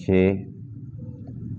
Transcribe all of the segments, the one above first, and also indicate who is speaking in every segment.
Speaker 1: 6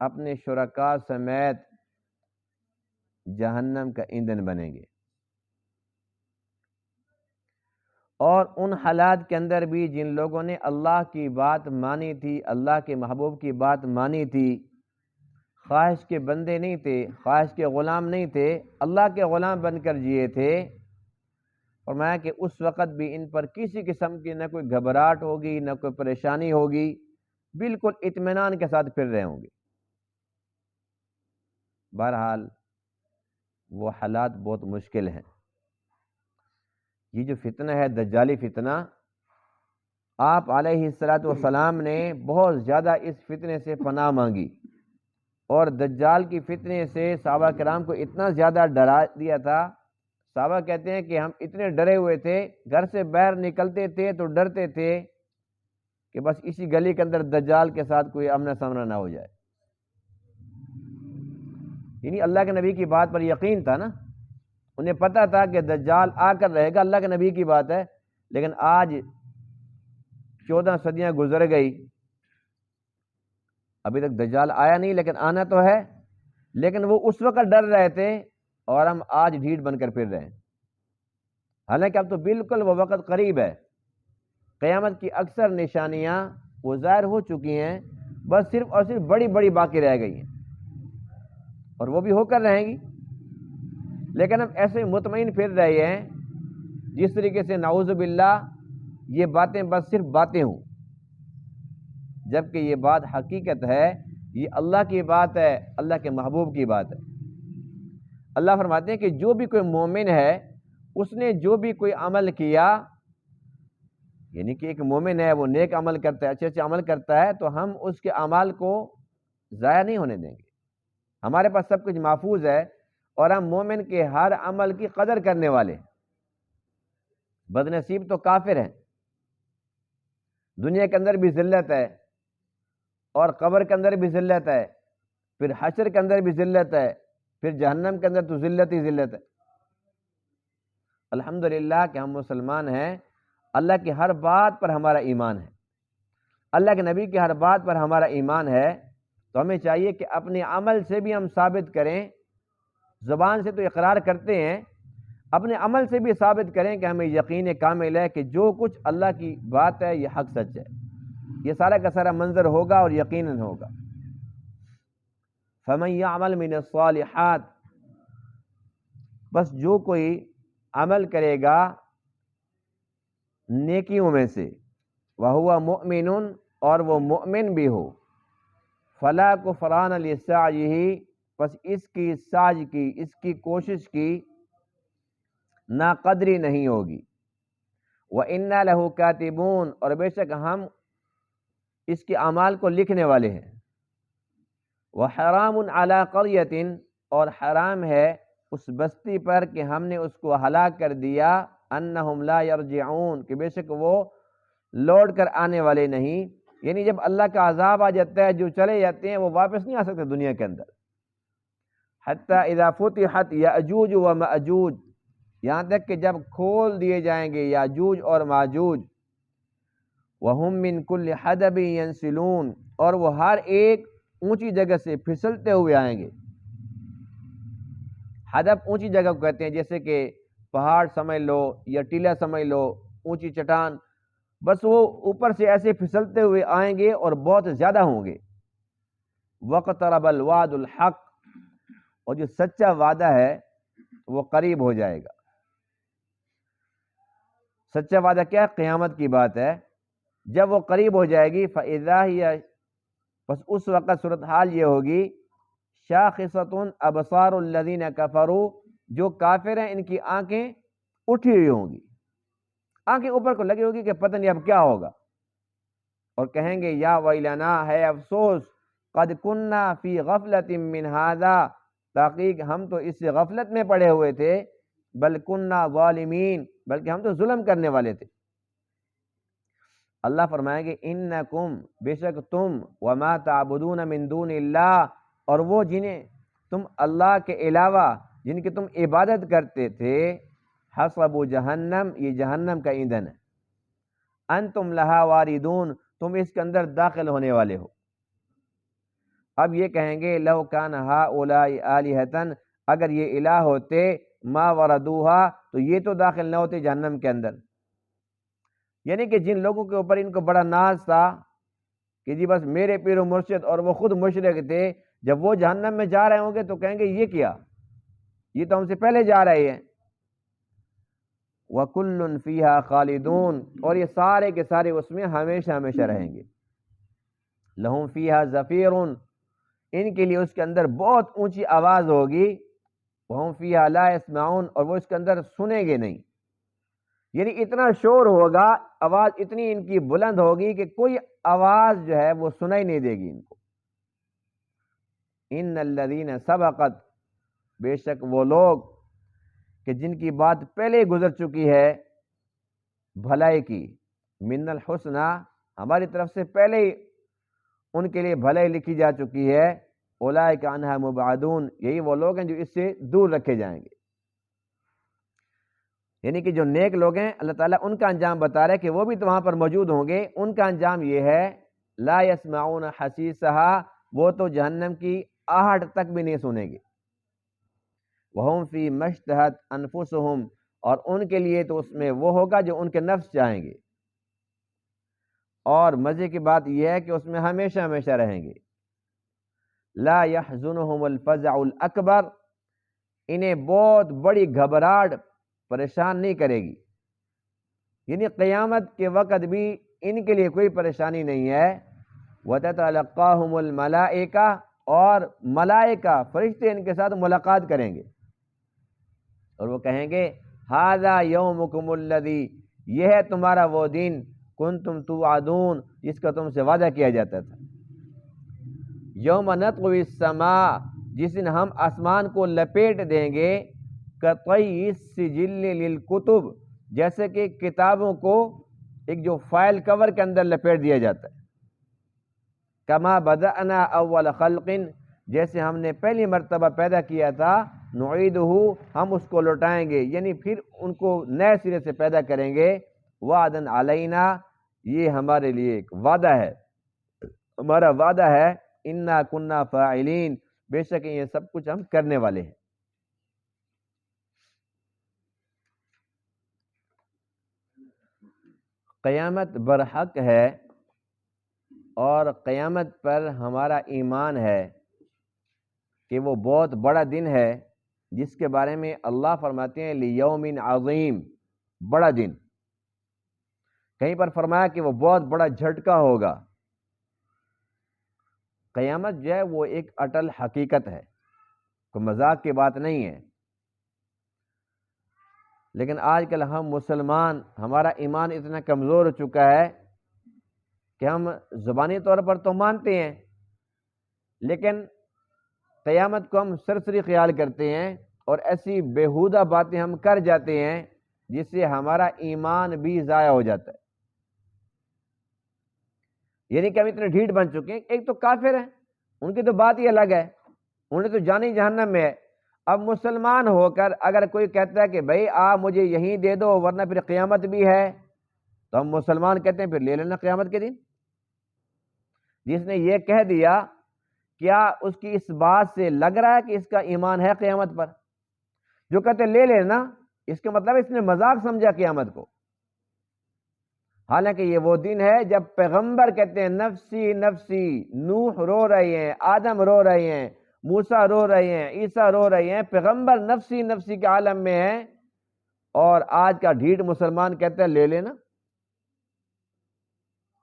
Speaker 1: اپنے شرکاء سمیت جہنم کا ایندھن بنیں گے۔ اور ان حالات کے اندر بھی جن لوگوں نے اللہ کی بات مانی تھی، اللہ کے محبوب کی بات مانی تھی، خواہش کے بندے نہیں تھے، خواہش کے غلام نہیں تھے، اللہ کے غلام بن کر جیے تھے، فرمایا کہ اس وقت بھی ان پر کسی قسم کی نہ کوئی گھبراہٹ ہوگی، نہ کوئی پریشانی ہوگی، بالکل اطمینان کے ساتھ پھر رہے ہوں گے۔ بہرحال وہ حالات بہت مشکل ہیں۔ یہ جو فتنہ ہے دجالی فتنہ، آپ علیہ السلام نے بہت زیادہ اس فتنے سے پناہ مانگی، اور دجال کی فتنے سے صحابہ کرام کو اتنا زیادہ ڈرا دیا تھا، صحابہ کہتے ہیں کہ ہم اتنے ڈرے ہوئے تھے، گھر سے باہر نکلتے تھے تو ڈرتے تھے کہ بس اسی گلی کے اندر دجال کے ساتھ کوئی آمنا سامنا نہ ہو جائے۔ یعنی اللہ کے نبی کی بات پر یقین تھا نا، انہیں پتہ تھا کہ دجال آ کر رہے گا، اللہ کے نبی کی بات ہے، لیکن آج 14 صدیاں گزر گئی، ابھی تک دجال آیا نہیں، لیکن آنا تو ہے، لیکن وہ اس وقت ڈر رہے تھے اور ہم آج ڈھیٹ بن کر پھر رہے ہیں۔ حالانکہ اب تو بالکل وہ وقت قریب ہے، قیامت کی اکثر نشانیاں وہ ظاہر ہو چکی ہیں، بس صرف اور صرف بڑی بڑی باقی رہ گئی ہیں، اور وہ بھی ہو کر رہیں گی، لیکن ہم ایسے مطمئن پھر رہے ہیں جس طریقے سے نعوذ باللہ یہ باتیں بس صرف باتیں ہوں، جبکہ یہ بات حقیقت ہے، یہ اللہ کی بات ہے، اللہ کے محبوب کی بات ہے۔ اللہ فرماتے ہیں کہ جو بھی کوئی مومن ہے، اس نے جو بھی کوئی عمل کیا، یعنی کہ ایک مومن ہے وہ نیک عمل کرتا ہے، اچھے اچھے عمل کرتا ہے، تو ہم اس کے اعمال کو ضائع نہیں ہونے دیں گے، ہمارے پاس سب کچھ محفوظ ہے، اور ہم مومن کے ہر عمل کی قدر کرنے والے ہیں۔ بد نصیب تو کافر ہیں، دنیا کے اندر بھی ذلت ہے، اور قبر کے اندر بھی ذلت ہے، پھر حشر کے اندر بھی ذلت ہے، پھر جہنم کے اندر تو ذلت ہی ذلت ہے۔ الحمدللہ کہ ہم مسلمان ہیں، اللہ کی ہر بات پر ہمارا ایمان ہے، اللہ کے نبی کی ہر بات پر ہمارا ایمان ہے، تو ہمیں چاہیے کہ اپنے عمل سے بھی ہم ثابت کریں، زبان سے تو اقرار کرتے ہیں، اپنے عمل سے بھی ثابت کریں کہ ہمیں یقین کامل ہے کہ جو کچھ اللہ کی بات ہے یہ حق سچ ہے، یہ سارا کا سارا منظر ہوگا اور یقیناً ہوگا۔ فَمَن يَعْمَلْ مِنَ الصَّالِحَاتِ، بس جو کوئی عمل کرے گا نیکیوں میں سے، وَهُوَ مُؤْمِنٌ، اور وہ مؤمن بھی ہو، فَلَا كُفْرَانَ لِسَعْيِهِ، بس اس کی سعی کی، اس کی کوشش کی ناقدری نہیں ہوگی، وَإِنَّا لَهُ كَاتِبُونَ، اور بے شک ہم اس کے اعمال کو لکھنے والے ہیں، وَحَرَامٌ عَلَىٰ قَرْيَةٍ، اور حرام ہے اس بستی پر کہ ہم نے اس کو ہلاک کر دیا، أَنَّهُمْ لَا يَرْجِعُونَ، کہ بے شک وہ لوٹ کر آنے والے نہیں، یعنی جب اللہ کا عذاب آ جاتا ہے جو چلے جاتے ہیں وہ واپس نہیں آ سکتے دنیا کے اندر۔ حَتَّى إِذَا فُتِحَتْ يَأْجُوجُ وَمَأْجُوجُ، یہاں تک کہ جب کھول دیے جائیں گے یاجوج اور ماجوج، وَهُم مِّن كُلِّ حَدَبٍ يَنْسِلُونَ، اور وہ ہر ایک اونچی جگہ سے پھسلتے ہوئے آئیں گے۔ حدب اونچی جگہ کو کہتے ہیں، جیسے کہ پہاڑ سمجھ لو یا ٹیلا سمجھ لو، اونچی چٹان، بس وہ اوپر سے ایسے پھسلتے ہوئے آئیں گے اور بہت زیادہ ہوں گے۔ وَاقْتَرَبَ الْوَعْدُ الْحَقُّ، اور جو سچا وعدہ ہے وہ قریب ہو جائے گا۔ سچا وعدہ کیا ہے؟ قیامت کی بات ہے، جب وہ قریب ہو جائے گی، فَإِذَا هِيَ، بس اس وقت صورتحال یہ ہوگی، شَاخِصَةٌ أَبْصَارُ الَّذِينَ كَفَرُوا، جو کافر ہیں ان کی آنکھیں اٹھی ہوئی ہوں گی، آنکھیں اوپر کو لگی ہوگی کہ پتہ نہیں اب کیا ہوگا، اور کہیں گے یا ویلنا، ہے افسوس، قد کننا فی غفلۃ من ھذا، تحقیق ہم تو اس غفلت میں پڑے ہوئے تھے، بل کننا ظالمین، بلکہ ہم تو ظلم کرنے والے تھے۔ اللہ فرمائیں گے انکم، بے شک تم، وما تعبدون من دون اللہ، اور وہ جنہیں تم اللہ کے علاوہ جن کی تم عبادت کرتے تھے، حسب جہنم، یہ جہنم کا ایندھن ہے، انتم لہا واردون، تم اس کے اندر داخل ہونے والے ہو۔ اب یہ کہیں گے لو کان ہؤلاء آلہۃ، اگر یہ الہ ہوتے ما وردوہا تو یہ تو داخل نہ ہوتے جہنم کے اندر۔ یعنی کہ جن لوگوں کے اوپر ان کو بڑا ناز تھا کہ جی بس میرے پیر و مرشد، اور وہ خود مشرک تھے، جب وہ جہنم میں جا رہے ہوں گے تو کہیں گے یہ کیا، یہ تو ہم سے پہلے جا رہے ہیں۔ وَكُلٌّ فِيهَا خَالِدُونَ، اور یہ سارے کے سارے اس میں ہمیشہ ہمیشہ رہیں گے۔ لَهُمْ فِيهَا زَفِيرٌ، ان کے لیے اس کے اندر بہت اونچی آواز ہوگی۔ وَهُمْ فِيهَا لَا يَسْمَعُونَ، اور وہ اس کے اندر سنیں گے نہیں، یعنی اتنا شور ہوگا، آواز اتنی ان کی بلند ہوگی کہ کوئی آواز جو ہے وہ سنائی نہیں دے گی ان کو۔ ان الذین سبقت، بے شک وہ لوگ کہ جن کی بات پہلے گزر چکی ہے بھلائی کی، من الحسنہ، ہماری طرف سے پہلے ہی ان کے لیے بھلائی لکھی جا چکی ہے، اولئک عنہا مبعدون، یہی وہ لوگ ہیں جو اس سے دور رکھے جائیں گے۔ یعنی کہ جو نیک لوگ ہیں اللہ تعالیٰ ان کا انجام بتا رہے کہ وہ بھی تو وہاں پر موجود ہوں گے، ان کا انجام یہ ہے لا یسمعون حسیسہا، وہ تو جہنم کی آہٹ تک بھی نہیں سنیں گے۔ وہم فی مشتہت انفسہم، اور ان کے لیے تو اس میں وہ ہوگا جو ان کے نفس چاہیں گے، اور مزے کی بات یہ ہے کہ اس میں ہمیشہ ہمیشہ رہیں گے۔ لا یحزنہم الفزع الاکبر، انہیں بہت بڑی گھبراہٹ پریشان نہیں کرے گی، یعنی قیامت کے وقت بھی ان کے لیے کوئی پریشانی نہیں ہے۔ وَتَتَلَقَّاهُمُ الْمَلَائِكَةُ، اور ملائکہ فرشتے ان کے ساتھ ملاقات کریں گے، اور وہ کہیں گے هَذَا يَوْمُكُمُ الَّذِي، یہ ہے تمہارا وہ دن كُنْتُمْ تُوعَدُونَ، جس کا تم سے وعدہ کیا جاتا تھا۔ یوم نطوی السماء، جس دن ہم آسمان کو لپیٹ دیں گے، کطی السجل للکتب، جیسے کہ کتابوں کو ایک جو فائل کور کے اندر لپیٹ دیا جاتا ہے۔ کما بدأنا اول خلق، جیسے ہم نے پہلی مرتبہ پیدا کیا تھا، نعیدہ، ہم اس کو لوٹائیں گے، یعنی پھر ان کو نئے سرے سے پیدا کریں گے۔ وعدن علینا، یہ ہمارے لیے ایک وعدہ ہے، ہمارا وعدہ ہے۔ انا کننا فاعلین، بے شک یہ سب کچھ ہم کرنے والے ہیں۔ قیامت برحق ہے، اور قیامت پر ہمارا ایمان ہے کہ وہ بہت بڑا دن ہے، جس کے بارے میں اللہ فرماتے ہیں لیوم عظیم، بڑا دن۔ کہیں پر فرمایا کہ وہ بہت بڑا جھٹکا ہوگا۔ قیامت جو ہے وہ ایک اٹل حقیقت ہے، کوئی مذاق کی بات نہیں ہے۔ لیکن آج کل ہم مسلمان، ہمارا ایمان اتنا کمزور ہو چکا ہے کہ ہم زبانی طور پر تو مانتے ہیں، لیکن قیامت کو ہم سرسری خیال کرتے ہیں، اور ایسی بیہودہ باتیں ہم کر جاتے ہیں جس سے ہمارا ایمان بھی ضائع ہو جاتا ہے۔ یعنی کہ ہم اتنے ڈھیٹ بن چکے ہیں، ایک تو کافر ہیں، ان کی تو بات ہی الگ ہے، انہیں تو جانی جہنم میں ہے۔ اب مسلمان ہو کر اگر کوئی کہتا ہے کہ بھائی آپ مجھے یہیں دے دو ورنہ پھر قیامت بھی ہے، تو ہم مسلمان کہتے ہیں پھر لے لینا قیامت کے دن۔ جس نے یہ کہہ دیا، کیا اس کی اس بات سے لگ رہا ہے کہ اس کا ایمان ہے قیامت پر؟ جو کہتے لے لینا، اس کا مطلب اس نے مذاق سمجھا قیامت کو، حالانکہ یہ وہ دن ہے جب پیغمبر کہتے ہیں نفسی نفسی، نوح رو رہے ہیں، آدم رو رہے ہیں، موسیٰ رو رہے ہیں، عیسیٰ رو رہے ہیں، پیغمبر نفسی نفسی کے عالم میں ہیں، اور آج کا ڈھیٹ مسلمان کہتا ہے لے لینا۔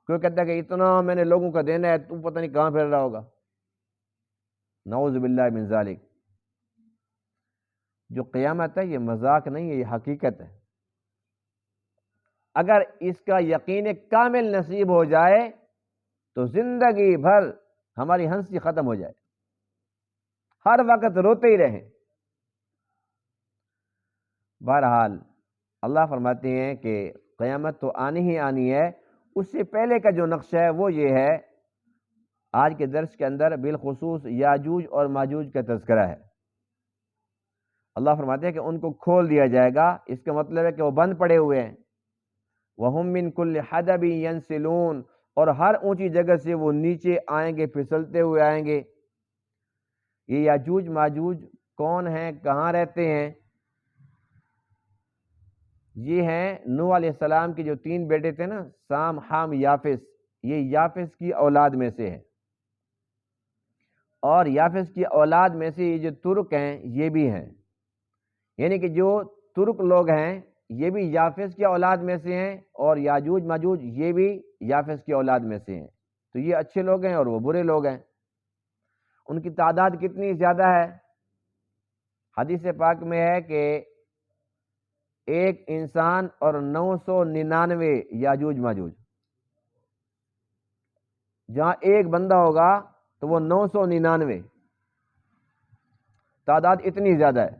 Speaker 1: کوئی کہتا ہے کہ اتنا میں نے لوگوں کا دینا ہے، تم پتہ نہیں کہاں پھر رہا ہوگا۔ نعوذ باللہ من ذالک۔ جو قیامت ہے یہ مذاق نہیں ہے، یہ حقیقت ہے۔ اگر اس کا یقین کامل نصیب ہو جائے تو زندگی بھر ہماری ہنسی ختم ہو جائے، ہر وقت روتے ہی رہیں۔ بہرحال اللہ فرماتے ہیں کہ قیامت تو آنی ہی آنی ہے، اس سے پہلے کا جو نقشہ ہے وہ یہ ہے، آج کے درس کے اندر بالخصوص یاجوج اور ماجوج کا تذکرہ ہے۔ اللہ فرماتے ہیں کہ ان کو کھول دیا جائے گا، اس کا مطلب ہے کہ وہ بند پڑے ہوئے ہیں۔ وَهُم مِّن كُلِّ حَدَبٍ يَنسِلُونَ، اور ہر اونچی جگہ سے وہ نیچے آئیں گے، پھسلتے ہوئے آئیں گے۔ یہ یاجوج ماجوج کون ہیں، کہاں رہتے ہیں؟ یہ ہیں نوح علیہ السلام کے جو 3 بیٹے تھے نا، سام، حام، یافس، یہ یافس کی اولاد میں سے ہیں، اور یافس کی اولاد میں سے یہ جو ترک ہیں یہ بھی ہیں، یعنی کہ جو ترک لوگ ہیں یہ بھی یافس کی اولاد میں سے ہیں، اور یاجوج ماجوج یہ بھی یافس کی اولاد میں سے ہیں۔ تو یہ اچھے لوگ ہیں اور وہ برے لوگ ہیں۔ ان کی تعداد کتنی زیادہ ہے؟ حدیث پاک میں ہے کہ 1 انسان اور 999 یاجوج ماجوج، جہاں 1 بندہ ہوگا تو وہ 999، تعداد اتنی زیادہ ہے۔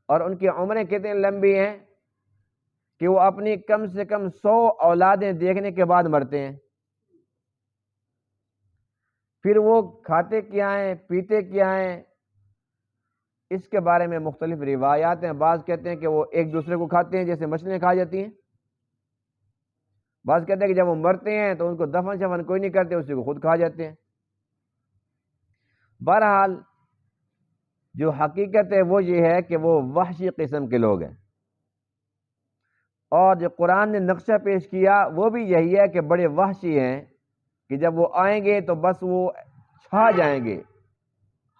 Speaker 1: اور ان کی عمریں کتنی لمبی ہیں کہ وہ اپنی کم سے کم 100 اولادیں دیکھنے کے بعد مرتے ہیں۔ پھر وہ کھاتے کیا ہیں، پیتے کیا ہیں، اس کے بارے میں مختلف روایات ہیں۔ بعض کہتے ہیں کہ وہ ایک دوسرے کو کھاتے ہیں جیسے مچھلیاں کھا جاتی ہیں، بعض کہتے ہیں کہ جب وہ مرتے ہیں تو ان کو دفن شفن کوئی نہیں کرتے، اسی کو خود کھا جاتے ہیں۔ بہرحال جو حقیقت ہے وہ یہ ہے کہ وہ وحشی قسم کے لوگ ہیں، اور جو قرآن نے نقشہ پیش کیا وہ بھی یہی ہے کہ بڑے وحشی ہیں، کہ جب وہ آئیں گے تو بس وہ چھا جائیں گے،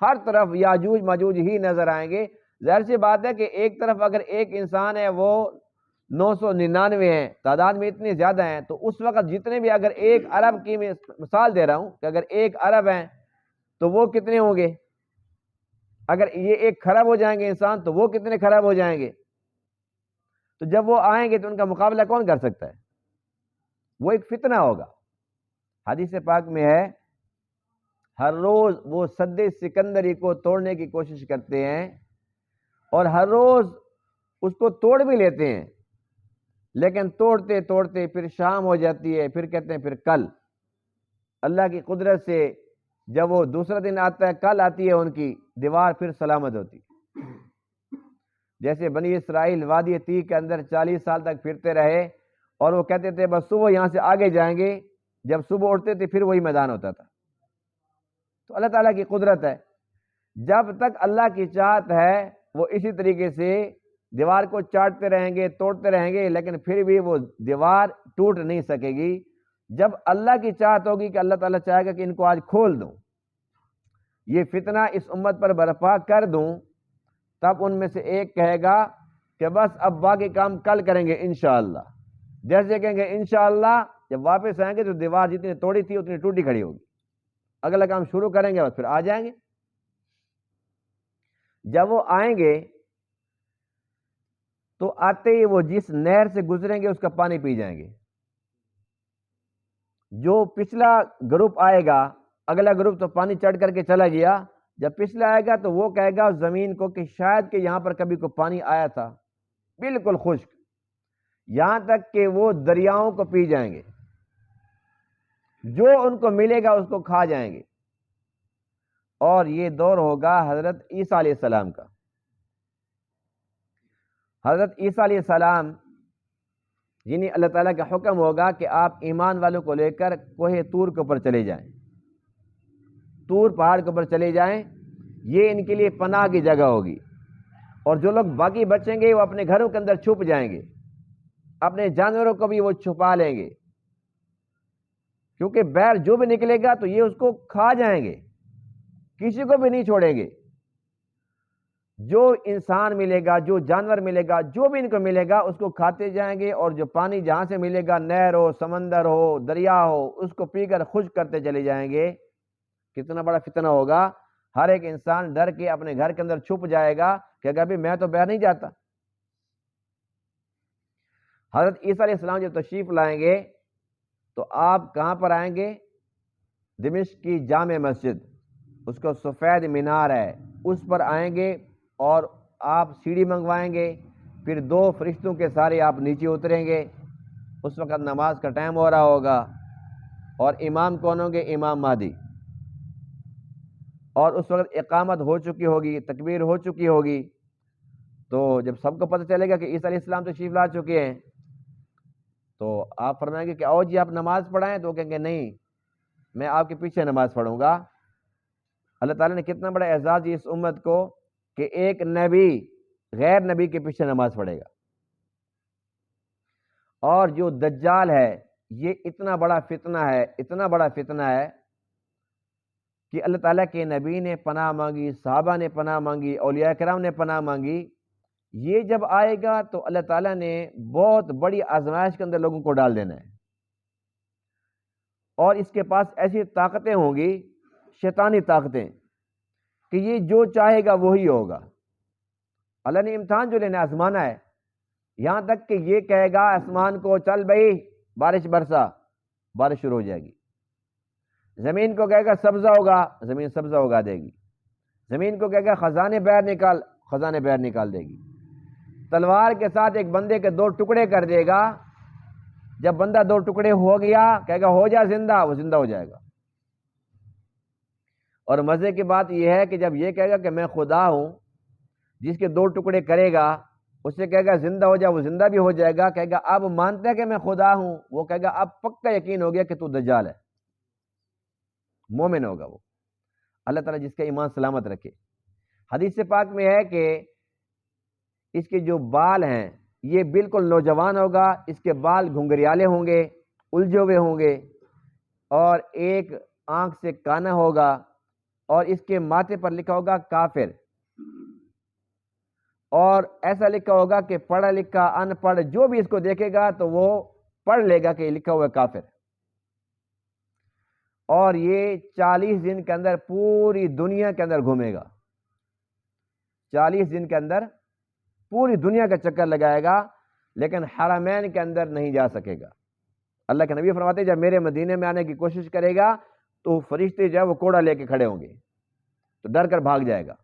Speaker 1: ہر طرف یاجوج ماجوج ہی نظر آئیں گے۔ ظاہر سی بات ہے کہ ایک طرف اگر ایک انسان ہے وہ 999 ہیں، تعداد میں اتنے زیادہ ہیں، تو اس وقت جتنے بھی، اگر 1 ارب کی مثال دے رہا ہوں کہ اگر 1 ارب ہیں تو وہ کتنے ہوں گے؟ اگر یہ 1 خراب ہو جائیں گے انسان تو وہ کتنے خراب ہو جائیں گے؟ تو جب وہ آئیں گے تو ان کا مقابلہ کون کر سکتا ہے؟ وہ ایک فتنہ ہوگا۔ حدیث پاک میں ہے ہر روز وہ سد سکندری کو توڑنے کی کوشش کرتے ہیں، اور ہر روز اس کو توڑ بھی لیتے ہیں، لیکن توڑتے توڑتے پھر شام ہو جاتی ہے، پھر کہتے ہیں پھر کل۔ اللہ کی قدرت سے جب وہ دوسرا دن آتا ہے، کل آتی ہے ان کی دیوار، پھر سلامت ہوتی۔ جیسے بنی اسرائیل وادی تیہ کے اندر 40 سال تک پھرتے رہے، اور وہ کہتے تھے بس صبح یہاں سے آگے جائیں گے، جب صبح اٹھتے تھے پھر وہی میدان ہوتا تھا۔ تو اللہ تعالیٰ کی قدرت ہے، جب تک اللہ کی چاہت ہے وہ اسی طریقے سے دیوار کو چاٹتے رہیں گے، توڑتے رہیں گے، لیکن پھر بھی وہ دیوار ٹوٹ نہیں سکے گی۔ جب اللہ کی چاہت ہوگی کہ اللہ تعالیٰ چاہے گا کہ ان کو آج کھول دوں، یہ فتنہ اس امت پر برپا کر دوں، تب ان میں سے ایک کہے گا کہ بس اب باقی کام کل کریں گے انشاءاللہ۔ جیسے کہیں گے انشاءاللہ، جب واپس آئیں گے تو دیوار جتنی توڑی تھی اتنی ٹوٹی کھڑی ہوگی، اگلا کام شروع کریں گے اور پھر آ جائیں گے۔ جب وہ آئیں گے تو آتے ہی وہ جس نہر سے گزریں گے اس کا پانی پی جائیں گے۔ جو پچھلا گروپ آئے گا، اگلا گروپ تو پانی چڑھ کر کے چلا گیا، جب پچھلا آئے گا تو وہ کہے گا زمین کو کہ شاید کہ یہاں پر کبھی کو پانی آیا تھا، بالکل خشک، یہاں تک کہ وہ دریاؤں کو پی جائیں گے، جو ان کو ملے گا اس کو کھا جائیں گے۔ اور یہ دور ہوگا حضرت عیسیٰ علیہ السلام کا۔ حضرت عیسیٰ علیہ السلام یعنی اللہ تعالیٰ کا حکم ہوگا کہ آپ ایمان والوں کو لے کر کوہ طور کے اوپر چلے جائیں، طور پہاڑ کے اوپر چلے جائیں، یہ ان کے لیے پناہ کی جگہ ہوگی۔ اور جو لوگ باقی بچیں گے وہ اپنے گھروں کے اندر چھپ جائیں گے، اپنے جانوروں کو بھی وہ چھپا لیں گے، کیونکہ بیر جو بھی نکلے گا تو یہ اس کو کھا جائیں گے، کسی کو بھی نہیں چھوڑیں گے۔ جو انسان ملے گا، جو جانور ملے گا، جو بھی ان کو ملے گا اس کو کھاتے جائیں گے، اور جو پانی جہاں سے ملے گا، نہر ہو، سمندر ہو، دریا ہو، اس کو پی کر خشک کرتے چلے جائیں گے۔ کتنا بڑا فتنہ ہوگا! ہر ایک انسان ڈر کے اپنے گھر کے اندر چھپ جائے گا کہ اگر میں تو باہر نہیں جاتا۔ حضرت عیسیٰ علیہ السلام جب تشریف لائیں گے تو آپ کہاں پر آئیں گے؟ دمشق کی جامع مسجد، اس کو سفید مینار ہے، اس پر آئیں گے، اور آپ سیڑھی منگوائیں گے، پھر 2 فرشتوں کے سارے آپ نیچے اتریں گے۔ اس وقت نماز کا ٹائم ہو رہا ہوگا، اور امام کون ہوں گے؟ امام مہدی۔ اور اس وقت اقامت ہو چکی ہوگی، تکبیر ہو چکی ہوگی۔ تو جب سب کو پتہ چلے گا کہ عیسیٰ علیہ السلام تشریف لا چکے ہیں، تو آپ فرمائیں گے کہ آؤ جی آپ نماز پڑھائیں، تو وہ کہیں گے نہیں، میں آپ کے پیچھے نماز پڑھوں گا۔ اللہ تعالیٰ نے کتنا بڑا اعزاز دی اس امت کو کہ ایک نبی غیر نبی کے پیچھے نماز پڑھے گا. اور جو دجال ہے یہ اتنا بڑا فتنہ ہے، اتنا بڑا فتنہ ہے کہ اللہ تعالیٰ کے نبی نے پناہ مانگی، صحابہ نے پناہ مانگی، اولیاء کرام نے پناہ مانگی. یہ جب آئے گا تو اللہ تعالیٰ نے بہت بڑی آزمائش کے اندر لوگوں کو ڈال دینا ہے، اور اس کے پاس ایسی طاقتیں ہوں گی، شیطانی طاقتیں، کہ یہ جو چاہے گا وہی ہوگا. اللہ نے امتحان جو لینا آزمانا ہے، یہاں تک کہ یہ کہے گا آسمان کو چل بھائی بارش برسا، بارش شروع ہو جائے گی. زمین کو کہے گا سبزہ ہوگا، زمین سبزہ اگا دے گی. زمین کو کہے گا خزانے باہر نکال، خزانے باہر نکال دے گی. تلوار کے ساتھ ایک بندے کے 2 ٹکڑے کر دے گا. جب بندہ 2 ٹکڑے ہو گیا کہے گا ہو جا زندہ، وہ زندہ ہو جائے گا. اور مزے کی بات یہ ہے کہ جب یہ کہے گا کہ میں خدا ہوں، جس کے 2 ٹکڑے کرے گا اس سے کہے گا زندہ ہو جا، وہ زندہ بھی ہو جائے گا. کہے گا اب مانتا ہے کہ میں خدا ہوں، وہ کہے گا اب پکا یقین ہو گیا کہ تو دجال ہے. مومن ہوگا وہ. اللہ تعالیٰ جس کا ایمان سلامت رکھے. حدیث پاک میں ہے کہ اس کے جو بال ہیں یہ بالکل نوجوان ہوگا، اس کے بال گھنگریالے ہوں گے، الجھے ہوئے ہوں گے، اور ایک آنکھ سے کانا ہوگا، اور اس کے ماتھے پر لکھا ہوگا کافر. اور ایسا لکھا ہوگا کہ پڑھا لکھا ان پڑھ جو بھی اس کو دیکھے گا تو وہ پڑھ لے گا کہ یہ لکھا ہوا ہے کافر. اور یہ 40 دن کے اندر پوری دنیا کے اندر گھومے گا. 40 دن کے اندر پوری دنیا کا چکر لگائے گا، لیکن حرمین کے اندر نہیں جا سکے گا. اللہ کے نبی فرماتے ہیں جب میرے مدینے میں آنے کی کوشش کرے گا تو فرشتے جو ہے وہ کوڑا لے کے کھڑے ہوں گے، تو ڈر کر بھاگ جائے گا.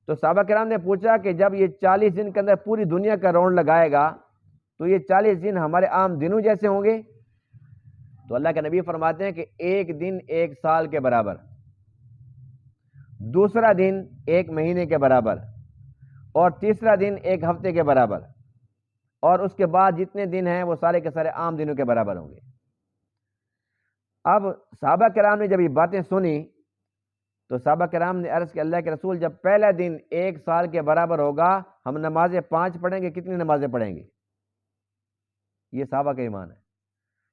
Speaker 1: تو صحابہ کرام نے پوچھا کہ جب یہ 40 دن کے اندر پوری دنیا کا راؤنڈ لگائے گا تو یہ 40 دن ہمارے عام دنوں جیسے ہوں گے؟ تو اللہ کے نبی فرماتے ہیں کہ ایک دن 1 سال کے برابر، دوسرا دن 1 مہینے کے برابر، اور تیسرا دن 1 ہفتے کے برابر، اور اس کے بعد جتنے دن ہیں وہ سارے کے سارے عام دنوں کے برابر ہوں گے. اب صحابہ کرام نے جب یہ باتیں سنی تو صحابہ کرام نے عرض کہ اللہ کے رسول جب پہلا دن 1 سال کے برابر ہوگا ہم نمازیں 5 پڑھیں گے، کتنی نمازیں پڑھیں گے؟ یہ صحابہ کا ایمان ہے.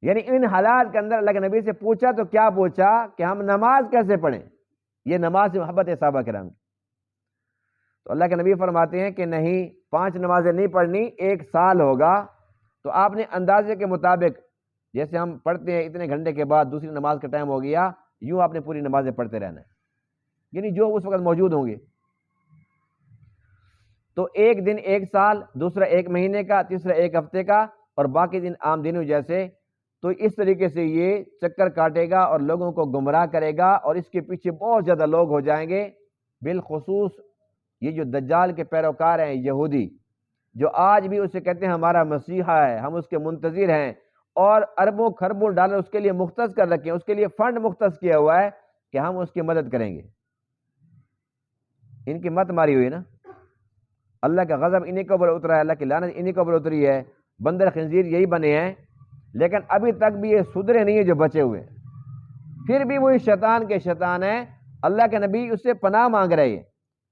Speaker 1: یعنی ان حالات کے اندر اللہ کے نبی سے پوچھا تو کیا پوچھا کہ ہم نماز کیسے پڑھیں؟ یہ نماز سے محبت ہے صحابہ کرام کی. تو اللہ کے نبی فرماتے ہیں کہ نہیں، 5 نمازیں نہیں پڑھنی، 1 سال ہوگا تو آپ نے اندازے کے مطابق، جیسے ہم پڑھتے ہیں اتنے گھنٹے کے بعد دوسری نماز کا ٹائم ہو گیا، یوں آپ نے پوری نمازیں پڑھتے رہنا ہے، یعنی جو اس وقت موجود ہوں گے. تو ایک دن 1 سال، دوسرا 1 مہینے کا، تیسرا 1 ہفتے کا، اور باقی دن عام دنوں جیسے. تو اس طریقے سے یہ چکر کاٹے گا اور لوگوں کو گمراہ کرے گا، اور اس کے پیچھے بہت زیادہ لوگ ہو جائیں گے. بالخصوص یہ جو دجال کے پیروکار ہیں یہودی، جو آج بھی اسے کہتے ہیں ہمارا مسیحا ہے، ہم اس کے منتظر ہیں، اور اربوں خربوں ڈالر اس کے لیے مختص کر رکھے ہیں، اس کے لیے فنڈ مختص کیا ہوا ہے کہ ہم اس کی مدد کریں گے. ان کی مت ماری ہوئی نا، اللہ کا غضب انہی کے اوپر اترا ہے، اللہ کی لعنت انہی کے اوپر اتری ہے، بندر خنزیر یہی بنے ہیں. لیکن ابھی تک بھی یہ سدھرے نہیں ہیں جو بچے ہوئے، پھر بھی وہی شیطان کے شیطان ہیں. اللہ کے نبی اس سے پناہ مانگ رہے ہیں،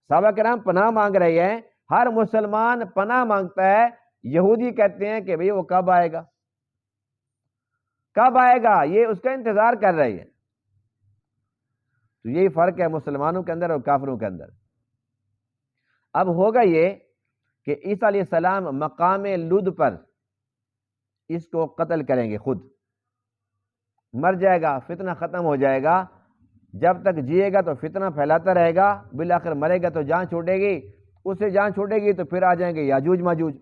Speaker 1: صحابہ کرام پناہ مانگ رہے ہیں، ہر مسلمان پناہ مانگتا ہے. یہودی کہتے ہیں کہ بھئی وہ کب آئے گا، کب آئے گا، یہ اس کا انتظار کر رہے ہیں. تو یہی فرق ہے مسلمانوں کے اندر اور کافروں کے اندر. اب ہوگا یہ کہ عیسیٰ علیہ السلام مقام لد پر اس کو قتل کریں گے، خود مر جائے گا، فتنہ ختم ہو جائے گا. جب تک جیے گا تو فتنہ پھیلاتا رہے گا، بالآخر مرے گا تو جان چھوٹے گی، اس سے جان چھوٹے گی تو پھر آ جائیں گے یاجوج ماجوج.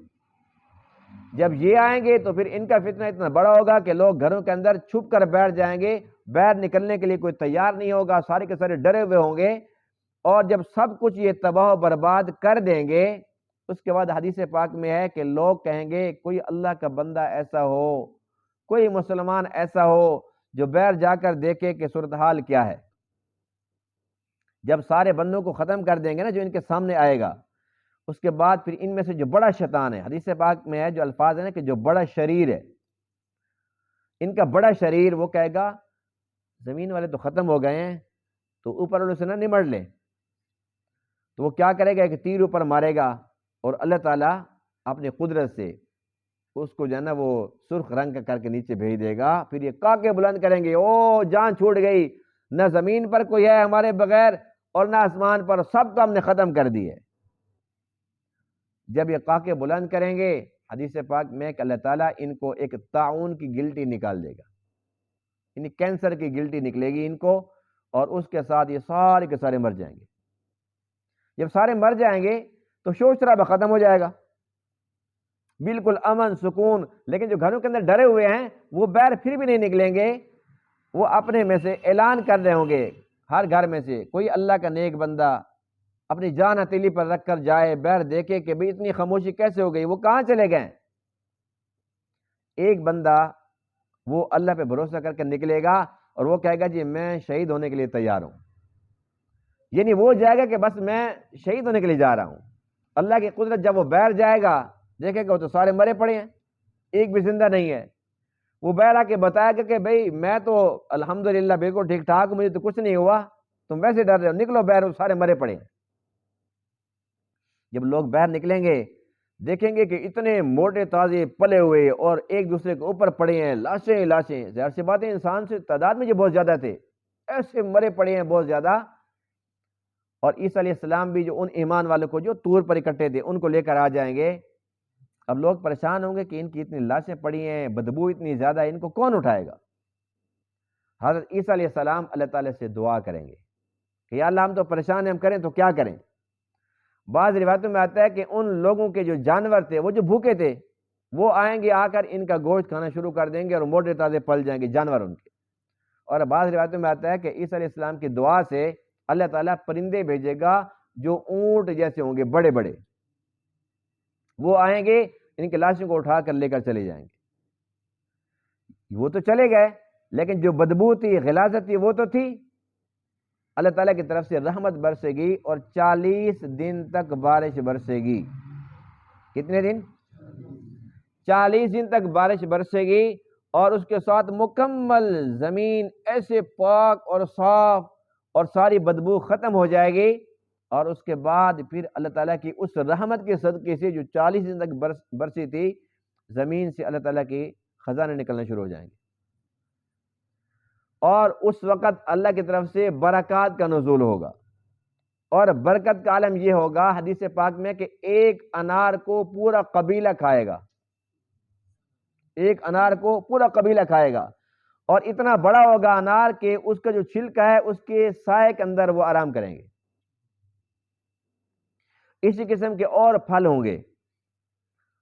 Speaker 1: جب یہ آئیں گے تو پھر ان کا فتنہ اتنا بڑا ہوگا کہ لوگ گھروں کے اندر چھپ کر بیٹھ جائیں گے، باہر نکلنے کے لیے کوئی تیار نہیں ہوگا، سارے کے سارے ڈرے ہوئے ہوں گے. اور جب سب کچھ یہ تباہ و برباد کر دیں گے، اس کے بعد حدیث پاک میں ہے کہ لوگ کہیں گے کوئی اللہ کا بندہ ایسا ہو، کوئی مسلمان ایسا ہو جو باہر جا کر دیکھے کہ صورتحال کیا ہے. جب سارے بندوں کو ختم کر دیں گے نا جو ان کے سامنے آئے گا، اس کے بعد پھر ان میں سے جو بڑا شیطان ہے، حدیث پاک میں ہے جو الفاظ ہیں کہ جو بڑا شریر ہے، ان کا بڑا شریر، وہ کہے گا زمین والے تو ختم ہو گئے ہیں، تو اوپر والوں سے نہ نمٹ لیں، تو وہ کیا کرے گا، ایک تیر اوپر مارے گا اور اللہ تعالیٰ اپنی قدرت سے اس کو جو ہے نا وہ سرخ رنگ کا کر کے نیچے بھیج دے گا. پھر یہ کاکے بلند کریں گے، او جان چھوٹ گئی، نہ زمین پر کوئی ہے ہمارے بغیر اور نہ آسمان پر، سب کو ہم نے ختم کر دی ہے. جب یہ کاکے بلند کریں گے، حدیث پاک میں کہ اللہ تعالیٰ ان کو ایک طاعون کی گلٹی نکال دے گا، یعنی کینسر کی گلٹی نکلے گی ان کو، اور اس کے ساتھ یہ سارے کے سارے مر جائیں گے. جب سارے مر جائیں گے تو شور شرابہ ختم ہو جائے گا، بالکل امن سکون. لیکن جو گھروں کے اندر ڈرے ہوئے ہیں وہ باہر پھر بھی نہیں نکلیں گے، وہ اپنے میں سے اعلان کر رہے ہوں گے. ہر گھر میں سے کوئی اللہ کا نیک بندہ اپنی جان ہتھیلی پر رکھ کر جائے، باہر دیکھے کہ بھئی اتنی خاموشی کیسے ہو گئی، وہ کہاں چلے گئے. ایک بندہ وہ اللہ پہ بھروسہ کر کے نکلے گا اور وہ کہے گا جی میں شہید ہونے کے لیے تیار ہوں، یعنی وہ جائے گا کہ بس میں شہید ہونے کے لیے جا رہا ہوں. اللہ کی قدرت جب وہ باہر جائے گا دیکھے گا وہ تو سارے مرے پڑے ہیں، ایک بھی زندہ نہیں ہے. وہ باہر آ کے بتائے گا کہ بھئی میں تو الحمدللہ بالکل ٹھیک ٹھاک ہوں، مجھے تو کچھ نہیں ہوا، تم ویسے ڈر رہے ہو، نکلو باہر، وہ سارے مرے پڑے ہیں. جب لوگ باہر نکلیں گے دیکھیں گے کہ اتنے موٹے تازے پلے ہوئے اور ایک دوسرے کے اوپر پڑے ہیں، لاشیں لاشیں. ظاہر سی بات ہے انسان سے تعداد میں جو بہت زیادہ تھے، ایسے مرے پڑے ہیں بہت زیادہ. اور عیسیٰ علیہ السلام بھی جو ان ایمان والوں کو جو طور پر اکٹھے تھے ان کو لے کر آ جائیں گے. اب لوگ پریشان ہوں گے کہ ان کی اتنی لاشیں پڑی ہیں، بدبو اتنی زیادہ، ان کو کون اٹھائے گا. حضرت عیسیٰ علیہ السلام اللہ تعالیٰ سے دعا کریں گے کہ یا اللہ ہم تو پریشان ہیں، ہم کریں تو کیا کریں. بعض روایتوں میں آتا ہے کہ ان لوگوں کے جو جانور تھے وہ جو بھوکے تھے وہ آئیں گے، آ کر ان کا گوشت کھانا شروع کر دیں گے اور موٹے تازے پل جائیں گے جانور ان کے. اور بعض روایتوں میں آتا ہے کہ عیسیٰ علیہ السلام کی دعا سے اللہ تعالیٰ پرندے بھیجے گا جو اونٹ جیسے ہوں گے بڑے بڑے، وہ آئیں گے ان کی لاشوں کو اٹھا کر لے کر چلے جائیں گے. وہ تو چلے گئے لیکن جو بدبو تھی، غلاظت تھی، وہ تو تھی. اللہ تعالیٰ کی طرف سے رحمت برسے گی اور 40 دن تک بارش برسے گی. کتنے دن؟ 40 دن تک بارش برسے گی اور اس کے ساتھ مکمل زمین ایسے پاک اور صاف اور ساری بدبو ختم ہو جائے گی. اور اس کے بعد پھر اللہ تعالیٰ کی اس رحمت کے صدقے سے جو 40 دن تک برسی تھی، زمین سے اللہ تعالیٰ کی خزانے نکلنا شروع ہو جائیں گے. اور اس وقت اللہ کی طرف سے برکات کا نزول ہوگا. اور برکت کا عالم یہ ہوگا حدیث پاک میں کہ ایک انار کو پورا قبیلہ کھائے گا، ایک انار کو پورا قبیلہ کھائے گا. اور اتنا بڑا ہوگا انار کہ اس کا جو چھلکا ہے اس کے سائے کے اندر وہ آرام کریں گے. اسی قسم کے اور پھل ہوں گے،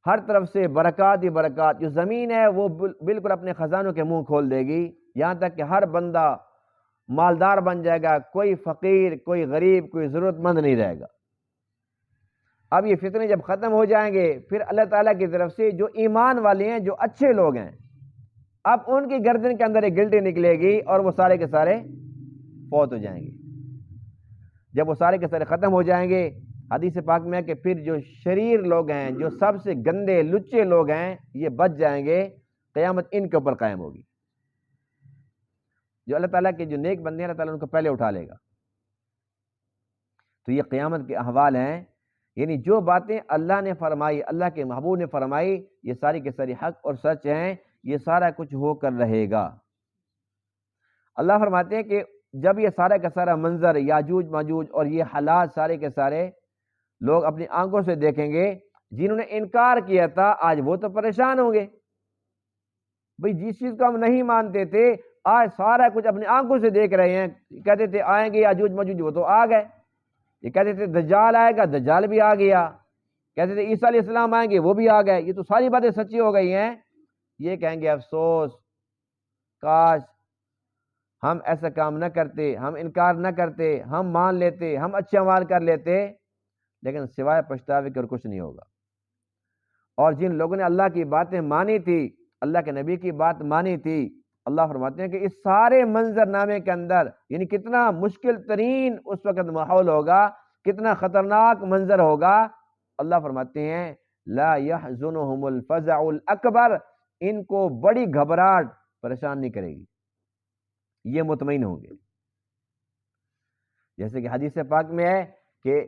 Speaker 1: ہر طرف سے برکات ہی برکات. جو زمین ہے وہ بالکل اپنے خزانوں کے منہ کھول دے گی، یہاں تک کہ ہر بندہ مالدار بن جائے گا، کوئی فقیر، کوئی غریب، کوئی ضرورت مند نہیں رہے گا. اب یہ فتنے جب ختم ہو جائیں گے پھر اللہ تعالیٰ کی طرف سے جو ایمان والے ہیں، جو اچھے لوگ ہیں، اب ان کی گردن کے اندر ایک گلٹی نکلے گی اور وہ سارے کے سارے فوت ہو جائیں گے. جب وہ سارے کے سارے ختم ہو جائیں گے، حدیث پاک میں کہ پھر جو شریر لوگ ہیں، جو سب سے گندے لچے لوگ ہیں، یہ بچ جائیں گے. قیامت ان کے اوپر قائم ہوگی. جو اللہ تعالیٰ کے جو نیک بندے ہیں اللہ تعالیٰ ان کو پہلے اٹھا لے گا. تو یہ قیامت کے احوال ہیں، یعنی جو باتیں اللہ نے فرمائی، اللہ کے محبوب نے فرمائی، یہ ساری کے ساری حق اور سچ ہیں. یہ سارا کچھ ہو کر رہے گا. اللہ فرماتے ہیں کہ جب یہ سارا کا سارا منظر، یاجوج ماجوج اور یہ حالات سارے کے سارے لوگ اپنی آنکھوں سے دیکھیں گے، جنہوں نے انکار کیا تھا آج وہ تو پریشان ہوں گے. بھئی جس چیز کو ہم نہیں مانتے تھے آج سارا کچھ اپنی آنکھوں سے دیکھ رہے ہیں. کہتے تھے آئیں گے یاجوج ماجوج، وہ تو آ گئے. یہ کہتے تھے دجال آئے گا، دجال بھی آ گیا. کہتے تھے عیسیٰ علیہ السلام آئیں گے، وہ بھی آ گئے. یہ تو ساری باتیں سچی ہو گئی ہیں. یہ کہیں گے افسوس، کاش ہم ایسا کام نہ کرتے، ہم انکار نہ کرتے، ہم مان لیتے، ہم اچھے اعمال کر لیتے. لیکن سوائے پچھتاوے کے اور کچھ نہیں ہوگا. اور جن لوگوں نے اللہ کی باتیں مانی تھی، اللہ کے نبی کی بات مانی تھی، اللہ فرماتے ہیں کہ اس سارے منظر نامے کے اندر یعنی کتنا مشکل ترین اس وقت ماحول ہوگا، کتنا خطرناک منظر ہوگا. اللہ فرماتے ہیں لا يحزنهم الفزع الاکبر، ان کو بڑی گھبراہٹ پریشان نہیں کرے گی، یہ مطمئن ہوں گے. جیسے کہ حدیث پاک میں ہے کہ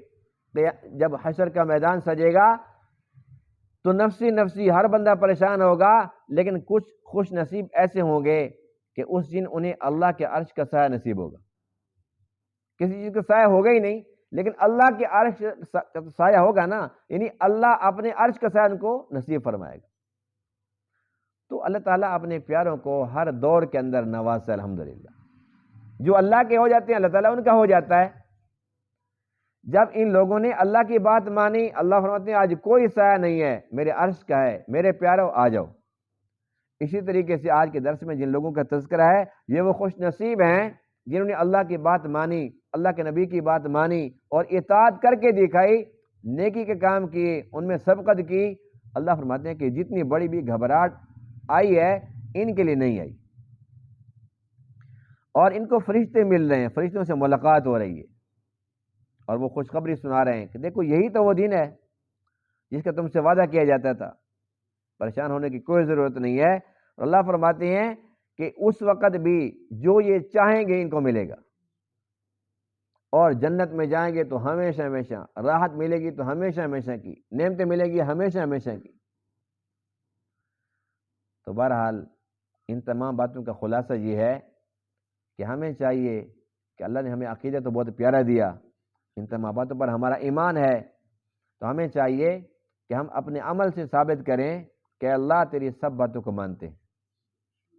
Speaker 1: جب حشر کا میدان سجے گا تو نفسی نفسی ہر بندہ پریشان ہوگا، لیکن کچھ خوش نصیب ایسے ہوں گے کہ اس دن انہیں اللہ کے عرش کا سایہ نصیب ہوگا۔ کسی چیز کا سایہ ہوگا ہی نہیں، لیکن اللہ کے عرش کا سایہ ہوگا نا، یعنی اللہ اپنے عرش کا سایہ ان کو نصیب فرمائے گا۔ تو اللہ تعالیٰ اپنے پیاروں کو ہر دور کے اندر نوازتا ہے الحمدللہ۔ جو اللہ کے ہو جاتے ہیں اللہ تعالیٰ ان کا ہو جاتا ہے۔ جب ان لوگوں نے اللہ کی بات مانی، اللہ فرماتے ہیں آج کوئی سایہ نہیں ہے، میرے عرش کا ہے، میرے پیاروں آ جاؤ۔ اسی طریقے سے آج کے درس میں جن لوگوں کا تذکرہ ہے یہ وہ خوش نصیب ہیں جنہوں نے اللہ کی بات مانی، اللہ کے نبی کی بات مانی اور اطاعت کر کے دکھائی، نیکی کے کام کیے، ان میں سبقت کی۔ اللہ فرماتے ہیں کہ جتنی بڑی بھی گھبراہٹ آئی ہے ان کے لیے نہیں آئی، اور ان کو فرشتے مل رہے ہیں، فرشتوں سے ملاقات ہو رہی ہے، اور وہ خوشخبری سنا رہے ہیں کہ دیکھو یہی تو وہ دن ہے جس کا تم سے وعدہ کیا جاتا تھا، پریشان ہونے کی کوئی ضرورت نہیں ہے۔ اور اللہ فرماتے ہیں کہ اس وقت بھی جو یہ چاہیں گے ان کو ملے گا، اور جنت میں جائیں گے تو ہمیشہ ہمیشہ راحت ملے گی، تو ہمیشہ ہمیشہ کی نعمتیں ملے گی، ہمیشہ ہمیشہ کی۔ تو بہرحال ان تمام باتوں کا خلاصہ یہ ہے کہ ہمیں چاہیے کہ اللہ نے ہمیں عقیدہ تو بہت پیارا دیا، ان تمام باتوں پر ہمارا ایمان ہے، تو ہمیں چاہیے کہ ہم اپنے عمل سے ثابت کریں کہ اللہ تیری سب باتوں کو مانتے ہیں۔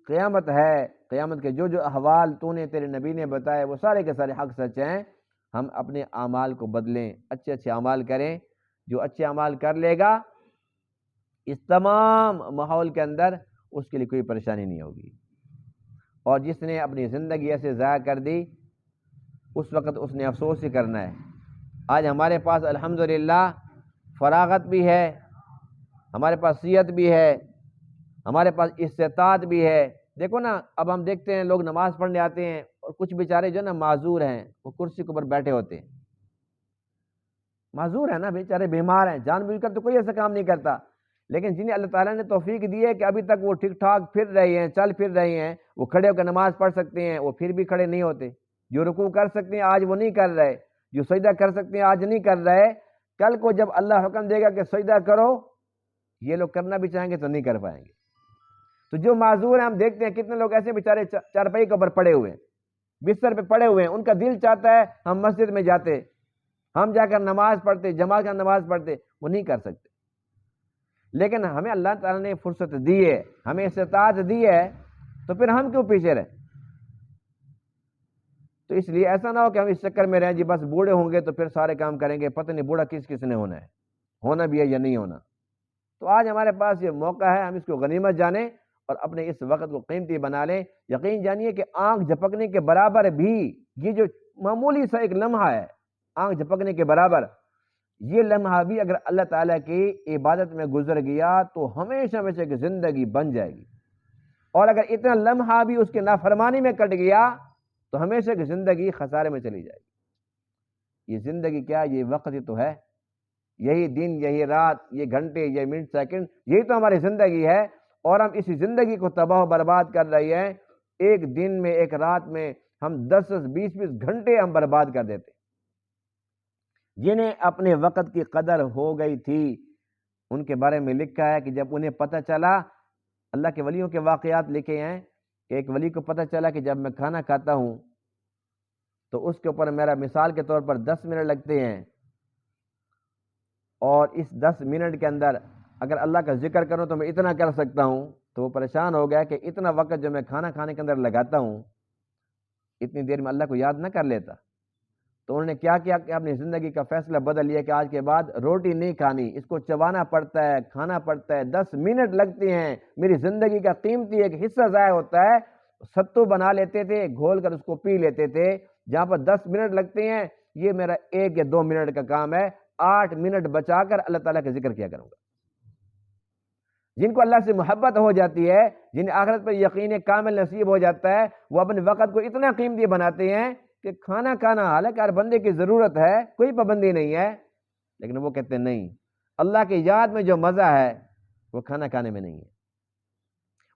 Speaker 1: قیامت ہے، قیامت کے جو جو احوال تو نے تیرے نبی نے بتائے وہ سارے کے سارے حق سچ ہیں۔ ہم اپنے اعمال کو بدلیں، اچھے اچھے اعمال کریں۔ جو اچھے اعمال کر لے گا اس تمام ماحول کے اندر اس کے لیے کوئی پریشانی نہیں ہوگی، اور جس نے اپنی زندگی ایسے ضائع کر دی اس وقت اس نے افسوس ہی کرنا ہے۔ آج ہمارے پاس الحمدللہ فراغت بھی ہے، ہمارے پاس صحت بھی ہے، ہمارے پاس استطاعت بھی ہے۔ دیکھو نا، اب ہم دیکھتے ہیں لوگ نماز پڑھنے آتے ہیں اور کچھ بیچارے جو نا معذور ہیں، وہ کرسی کے اوپر بیٹھے ہوتے ہیں، معذور ہیں نا بیچارے، بیمار ہیں، جان بوجھ کر تو کوئی ایسا کام نہیں کرتا، لیکن جنہیں اللہ تعالیٰ نے توفیق دی ہے کہ ابھی تک وہ ٹھیک ٹھاک پھر رہے ہیں، چل پھر رہے ہیں، وہ کھڑے ہو کر نماز پڑھ سکتے ہیں، وہ پھر بھی کھڑے نہیں ہوتے۔ جو رکوع کر سکتے ہیں آج وہ نہیں کر رہے، جو سجدہ کر سکتے ہیں آج نہیں کر رہے۔ کل کو جب اللہ حکم دے گا کہ سجدہ کرو، یہ لوگ کرنا بھی چاہیں گے تو نہیں کر پائیں گے۔ تو جو معذور ہیں، ہم دیکھتے ہیں کتنے لوگ ایسے بیچارے چارپائی کے اوپر پڑے ہوئے ہیں، بستر پہ پڑے ہوئے ہیں، ان کا دل چاہتا ہے ہم مسجد میں جاتے، ہم جا کر نماز پڑھتے، جماعت کا نماز پڑھتے، وہ نہیں کر سکتے۔ لیکن ہمیں اللہ تعالیٰ نے فرصت دی ہے، ہمیں استطاعت دی ہے، تو پھر ہم کیوں پیچھے رہیں؟ تو اس لیے ایسا نہ ہو کہ ہم اس چکر میں رہیں جی بس بوڑھے ہوں گے تو پھر سارے کام کریں گے، پتہ نہیں بوڑھا کس کس نے ہونا ہے، ہونا بھی ہے یا نہیں ہونا۔ تو آج ہمارے پاس یہ موقع ہے، ہم اس کو غنیمت جانیں اور اپنے اس وقت کو قیمتی بنا لیں۔ یقین جانیے کہ آنکھ جھپکنے کے برابر بھی یہ جو معمولی سا ایک لمحہ ہے، آنکھ جھپکنے کے برابر، یہ لمحہ بھی اگر اللہ تعالیٰ کی عبادت میں گزر گیا تو ہمیشہ ہمیشہ کی زندگی بن جائے گی، اور اگر اتنا لمحہ بھی اس کے نافرمانی میں کٹ گیا تو ہمیشہ کی زندگی خسارے میں چلی جائے گی۔ یہ زندگی کیا، یہ وقت ہی تو ہے، یہی دن، یہی رات، یہ گھنٹے، یہ منٹ، سیکنڈ، یہی تو ہماری زندگی ہے، اور ہم اسی زندگی کو تباہ و برباد کر رہے ہیں۔ ایک دن میں، ایک رات میں ہم 10 20 گھنٹے ہم برباد کر دیتے۔ جنہیں اپنے وقت کی قدر ہو گئی تھی ان کے بارے میں لکھا ہے کہ جب انہیں پتہ چلا، اللہ کے ولیوں کے واقعات لکھے ہیں کہ ایک ولی کو پتہ چلا کہ جب میں کھانا کھاتا ہوں تو اس کے اوپر میرا مثال کے طور پر 10 منٹ لگتے ہیں، اور اس 10 منٹ کے اندر اگر اللہ کا ذکر کروں تو میں اتنا کر سکتا ہوں، تو وہ پریشان ہو گیا کہ اتنا وقت جو میں کھانا کھانے کے اندر لگاتا ہوں اتنی دیر میں اللہ کو یاد نہ کر لیتا۔ تو انہوں نے کیا کیا کہ اپنی زندگی کا فیصلہ بدل لیا کہ آج کے بعد روٹی نہیں کھانی، اس کو چبانا پڑتا ہے، کھانا پڑتا ہے، 10 منٹ لگتے ہیں، میری زندگی کا قیمتی ایک حصہ ضائع ہوتا ہے۔ ستو بنا لیتے تھے، گھول کر اس کو پی لیتے تھے، جہاں پر 10 منٹ لگتے ہیں یہ میرا 1 یا 2 منٹ کا کام ہے، 8 منٹ بچا کر اللہ تعالیٰ کا ذکر کیا کروں گا۔ جن کو اللہ سے محبت ہو جاتی ہے، جنہیں آخرت پر یقین کامل نصیب ہو جاتا ہے، وہ اپنے وقت کو اتنا قیمتی بناتے ہیں کہ کھانا کھانا حالانکہ ہر بندے کی ضرورت ہے، کوئی پابندی نہیں ہے، لیکن وہ کہتے ہیں نہیں، اللہ کی یاد میں جو مزہ ہے وہ کھانا کھانے میں نہیں ہے،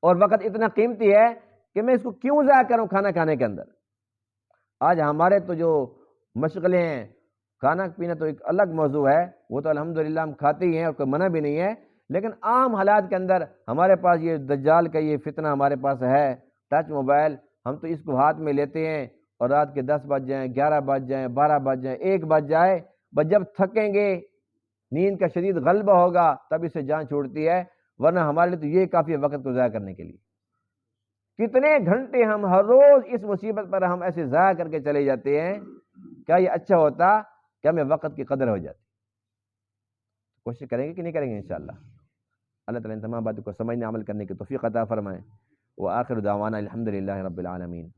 Speaker 1: اور وقت اتنا قیمتی ہے کہ میں اس کو کیوں ضائع کروں کھانا کھانے کے اندر۔ آج ہمارے تو جو مشغلیں ہیں. کھانا پینا تو ایک الگ موضوع ہے، وہ تو الحمدللہ ہم کھاتے ہی ہیں اور کوئی منع بھی نہیں ہے، لیکن عام حالات کے اندر ہمارے پاس یہ دجال کا یہ فتنہ ہمارے پاس ہے، ٹچ موبائل. ہم تو اس کو ہاتھ میں لیتے ہیں اور رات کے 10 بج جائیں، 11 بج جائیں، 12 بج جائیں، 1 بج جائے، بس جب تھکیں گے، نیند کا شدید غلبہ ہوگا تب اسے جان چھوڑتی ہے، ورنہ ہمارے لیے تو یہ کافی ہے وقت کو ضائع کرنے کے لیے. کتنے گھنٹے ہم ہر روز اس مصیبت پر ہم ایسے ضائع کر کے چلے جاتے ہیں. کیا یہ اچھا ہوتا کہ ہمیں وقت کی قدر ہو جاتی؟ کوشش کریں گے کہ نہیں کریں گے انشاءاللہ. اللہ تعالیٰ ان تمام باتوں کو سمجھنے عمل کرنے کی توفیق عطا فرمائے. وآخر دعوانا الحمدللہ رب العالمین.